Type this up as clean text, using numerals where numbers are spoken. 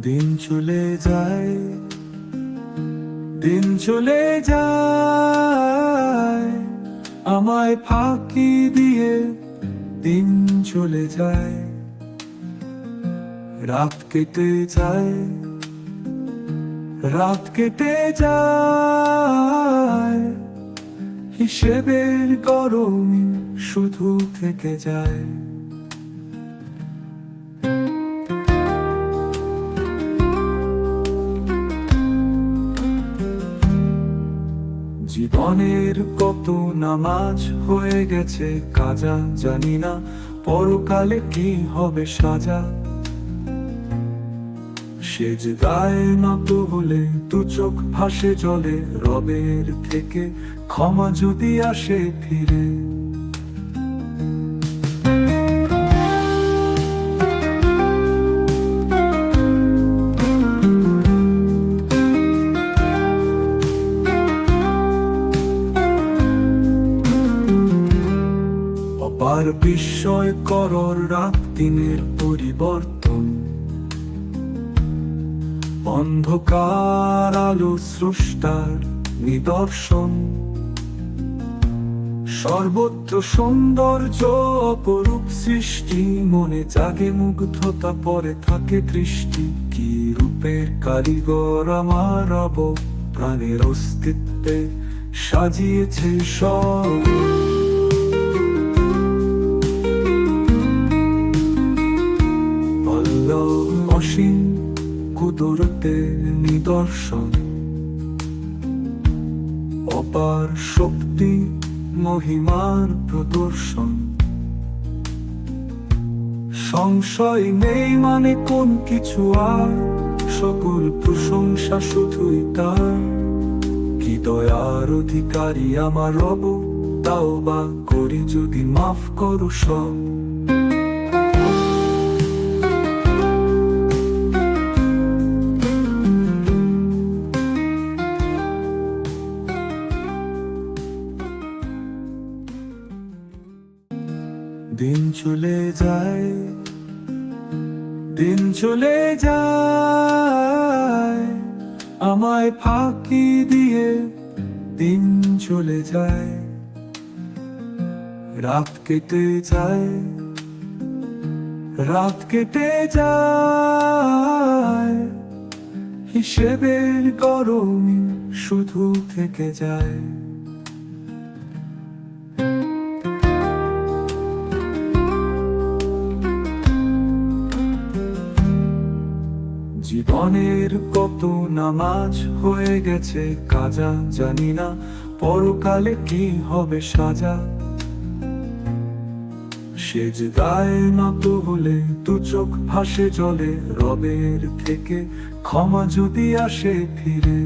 দিন চলে যায়, দিন চলে যায়, আমায় ফাঁকি দিয়ে দিন চলে যায়। রাত কেটে যায়, রাত কেটে যায়, হিসেবের গরম শুধু থেকে যায়। জীবনের কত নামাজ হয়ে গেছে কাজা, জানি না পরকালে কি হবে সাজা। সেজদায় নত হলে দু চোখ ভাসে জলে, রবের থেকে ক্ষমা যদি আসে ফিরে। অপার বিস্ময় করর রাত দিনের পরিবর্তন, অন্ধকার আলো স্রষ্টার নিদর্শন। সর্বত্র সৌন্দর্য অপরূপ সৃষ্টি, মনে জাগে মুগ্ধতা পরে থাকে দৃষ্টি। কি রূপের কারিগর আমার রব, প্রাণের অস্তিত্বে সাজিয়েছে সব। অসীম কুদরতের নিদর্শন, অপার শক্তি মহিমার প্রদর্শন। সংশয় নেই মানে কোন কিছু আর, সকল প্রশংসা শুধুই তার। কি দয়ার অধিকারী আমার রব, তাওবা করি যদি মাফ করো সব। দিন চলে যায়, দিন চলে যায়, আমায় ফাঁকি দিয়ে দিন চলে যায়। রাত কেটে যায়, রাত কেটে যায়, হিসেবের গরম শুধু থেকে যায়। জীবনের কত নামাজ হয়ে গেছে কাজা, জানি না পরকালে কি হবে সাজা। সেজদায় নত হলে দু চোখ ভাসে জলে, রবের থেকে ক্ষমা যদি আসে ফিরে।